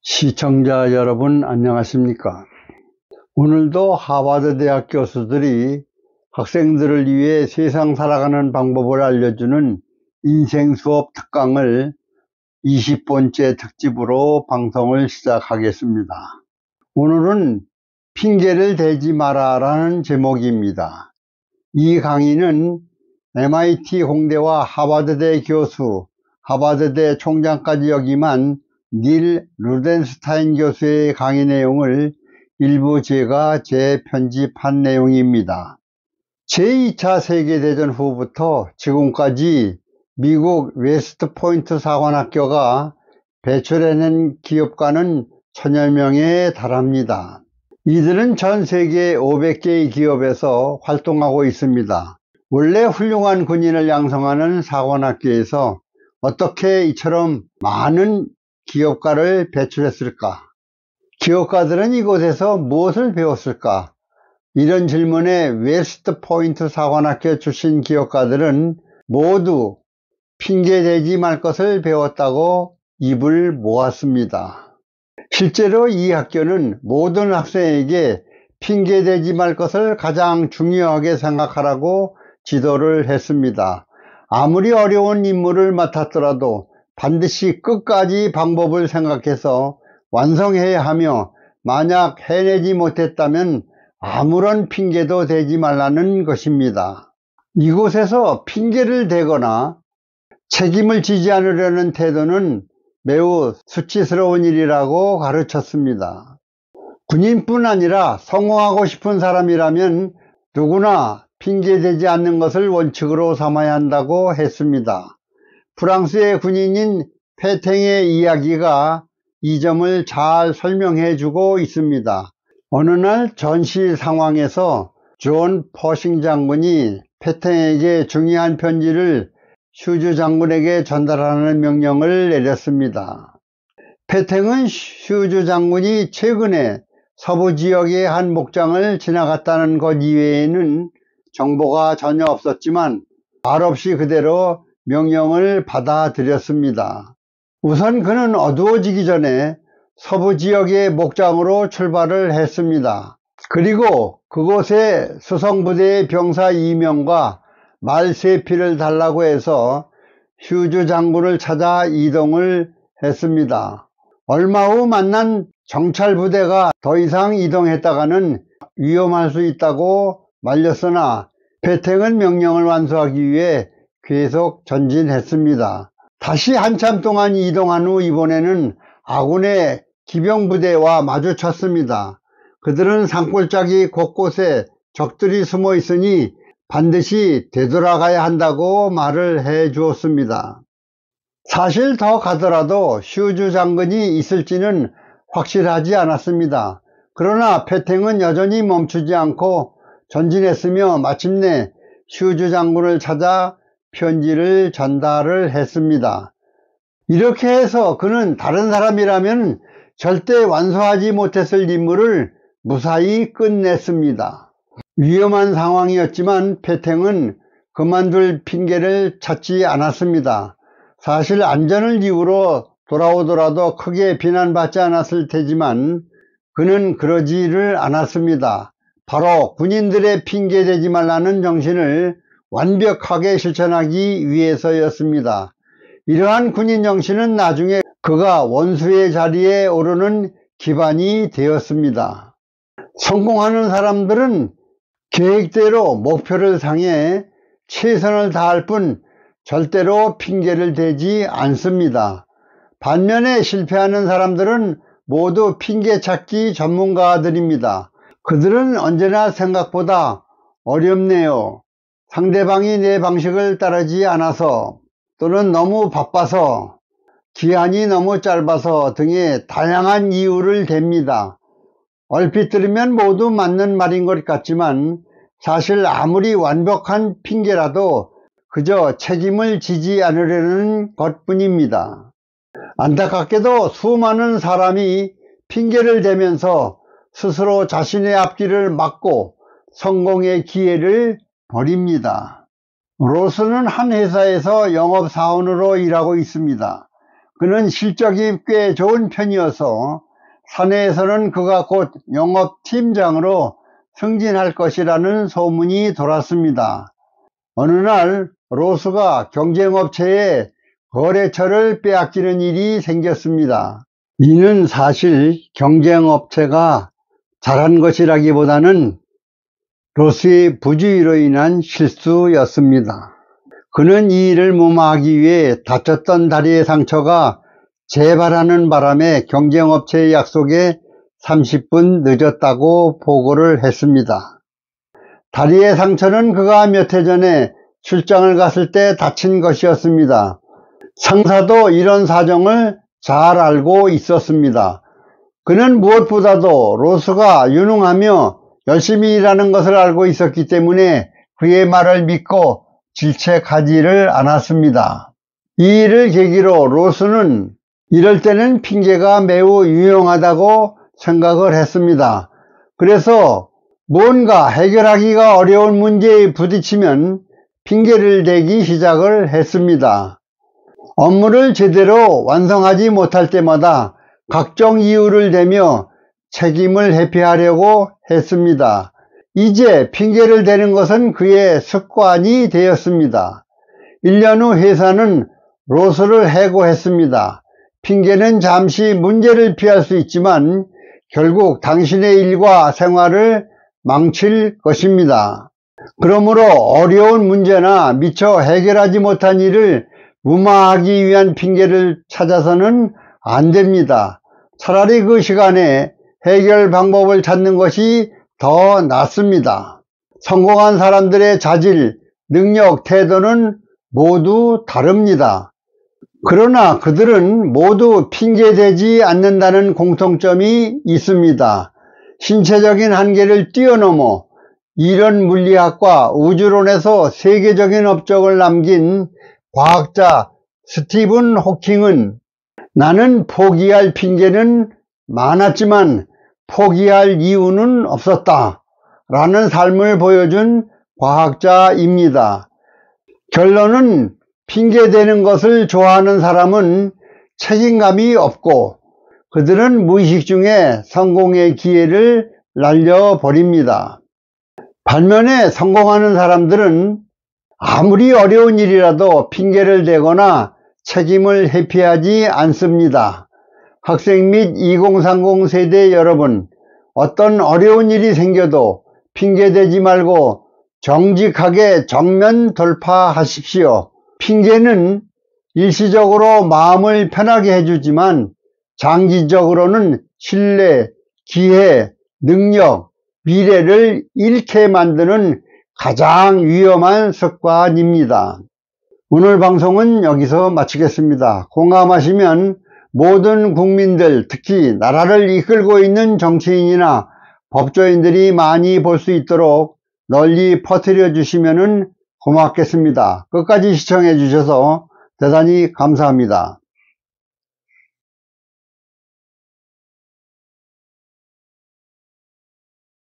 시청자 여러분 안녕하십니까? 오늘도 하버드 대학 교수들이 학생들을 위해 세상 살아가는 방법을 알려주는 인생 수업 특강을 20번째 특집으로 방송을 시작하겠습니다. 오늘은 핑계를 대지 마라 라는 제목입니다. 이 강의는 MIT 공대와 하버드대 교수, 하버드대 총장까지 역임한 닐 루덴스타인 교수의 강의 내용을 일부 제가 재편집한 내용입니다. 제2차 세계대전 후부터 지금까지 미국 웨스트포인트 사관학교가 배출해낸 기업가는 1000여 명에 달합니다. 이들은 전 세계 500개의 기업에서 활동하고 있습니다. 원래 훌륭한 군인을 양성하는 사관학교에서 어떻게 이처럼 많은 기업가를 배출했을까? 기업가들은 이곳에서 무엇을 배웠을까? 이런 질문에 웨스트포인트 사관학교 출신 기업가들은 모두 핑계대지 말 것을 배웠다고 입을 모았습니다. 실제로 이 학교는 모든 학생에게 핑계대지 말 것을 가장 중요하게 생각하라고 지도를 했습니다. 아무리 어려운 임무를 맡았더라도 반드시 끝까지 방법을 생각해서 완성해야 하며 만약 해내지 못했다면 아무런 핑계도 대지 말라는 것입니다. 이곳에서 핑계를 대거나 책임을 지지 않으려는 태도는 매우 수치스러운 일이라고 가르쳤습니다. 군인뿐 아니라 성공하고 싶은 사람이라면 누구나 핑계대지 않는 것을 원칙으로 삼아야 한다고 했습니다. 프랑스의 군인인 페탱의 이야기가 이 점을 잘 설명해 주고 있습니다. 어느 날 전시 상황에서 존 퍼싱 장군이 페탱에게 중요한 편지를 슈즈 장군에게 전달하는 명령을 내렸습니다. 페탱은 슈즈 장군이 최근에 서부 지역의 한 목장을 지나갔다는 것 이외에는 정보가 전혀 없었지만 말없이 그대로 명령을 받아들였습니다. 우선 그는 어두워지기 전에 서부 지역의 목장으로 출발을 했습니다. 그리고 그곳에 수성부대의 병사 2명과 말 3匹를 달라고 해서 휴즈 장군을 찾아 이동을 했습니다. 얼마 후 만난 정찰부대가 더 이상 이동했다가는 위험할 수 있다고 말렸으나 페탱은 명령을 완수하기 위해 계속 전진했습니다. 다시 한참 동안 이동한 후 이번에는 아군의 기병부대와 마주쳤습니다. 그들은 산골짜기 곳곳에 적들이 숨어 있으니 반드시 되돌아가야 한다고 말을 해 주었습니다. 사실 더 가더라도 슈즈 장군이 있을지는 확실하지 않았습니다. 그러나 페탱은 여전히 멈추지 않고 전진했으며 마침내 슈즈 장군을 찾아 편지를 전달을 했습니다. 이렇게 해서 그는 다른 사람이라면 절대 완수하지 못했을 임무를 무사히 끝냈습니다. 위험한 상황이었지만 페탱은 그만둘 핑계를 찾지 않았습니다. 사실 안전을 이유로 돌아오더라도 크게 비난받지 않았을 테지만 그는 그러지를 않았습니다. 바로 군인들의 핑계대지 말라는 정신을 완벽하게 실천하기 위해서였습니다. 이러한 군인 정신은 나중에 그가 원수의 자리에 오르는 기반이 되었습니다. 성공하는 사람들은 계획대로 목표를 향해 최선을 다할 뿐 절대로 핑계를 대지 않습니다. 반면에 실패하는 사람들은 모두 핑계 찾기 전문가들입니다. 그들은 언제나 생각보다 어렵네요. 상대방이 내 방식을 따르지 않아서 또는 너무 바빠서 기한이 너무 짧아서 등의 다양한 이유를 댑니다. 얼핏 들으면 모두 맞는 말인 것 같지만 사실 아무리 완벽한 핑계라도 그저 책임을 지지 않으려는 것뿐입니다. 안타깝게도 수많은 사람이 핑계를 대면서 스스로 자신의 앞길을 막고 성공의 기회를 버립니다. 로스는 한 회사에서 영업사원으로 일하고 있습니다. 그는 실적이 꽤 좋은 편이어서 사내에서는 그가 곧 영업팀장으로 승진할 것이라는 소문이 돌았습니다. 어느 날 로스가 경쟁업체에 거래처를 빼앗기는 일이 생겼습니다. 이는 사실 경쟁업체가 잘한 것이라기보다는 로스의 부주의로 인한 실수였습니다. 그는 이 일을 무마하기 위해 다쳤던 다리의 상처가 재발하는 바람에 경쟁업체의 약속에 30분 늦었다고 보고를 했습니다. 다리의 상처는 그가 몇 해 전에 출장을 갔을 때 다친 것이었습니다. 상사도 이런 사정을 잘 알고 있었습니다. 그는 무엇보다도 로스가 유능하며 열심히 일하는 것을 알고 있었기 때문에 그의 말을 믿고 질책하지를 않았습니다. 이 일을 계기로 로스는 이럴 때는 핑계가 매우 유용하다고 생각을 했습니다. 그래서 뭔가 해결하기가 어려운 문제에 부딪히면 핑계를 대기 시작을 했습니다. 업무를 제대로 완성하지 못할 때마다 각종 이유를 대며 책임을 회피하려고 했습니다. 이제 핑계를 대는 것은 그의 습관이 되었습니다. 1년 후 회사는 로스를 해고했습니다. 핑계는 잠시 문제를 피할 수 있지만 결국 당신의 일과 생활을 망칠 것입니다. 그러므로 어려운 문제나 미처 해결하지 못한 일을 무마하기 위한 핑계를 찾아서는 안 됩니다. 차라리 그 시간에 해결 방법을 찾는 것이 더 낫습니다. 성공한 사람들의 자질, 능력, 태도는 모두 다릅니다. 그러나 그들은 모두 핑계대지 않는다는 공통점이 있습니다. 신체적인 한계를 뛰어넘어 이론 물리학과 우주론에서 세계적인 업적을 남긴 과학자 스티븐 호킹은 나는 포기할 핑계는 많았지만 포기할 이유는 없었다 라는 삶을 보여준 과학자입니다. 결론은 핑계대는 것을 좋아하는 사람은 책임감이 없고 그들은 무의식 중에 성공의 기회를 날려버립니다. 반면에 성공하는 사람들은 아무리 어려운 일이라도 핑계를 대거나 책임을 회피하지 않습니다. 학생 및 2030 세대 여러분, 어떤 어려운 일이 생겨도 핑계대지 말고 정직하게 정면 돌파하십시오. 핑계는 일시적으로 마음을 편하게 해주지만 장기적으로는 신뢰, 기회, 능력, 미래를 잃게 만드는 가장 위험한 습관입니다. 오늘 방송은 여기서 마치겠습니다. 공감하시면 모든 국민들, 특히 나라를 이끌고 있는 정치인이나 법조인들이 많이 볼 수 있도록 널리 퍼뜨려 주시면 고맙겠습니다. 끝까지 시청해 주셔서 대단히 감사합니다.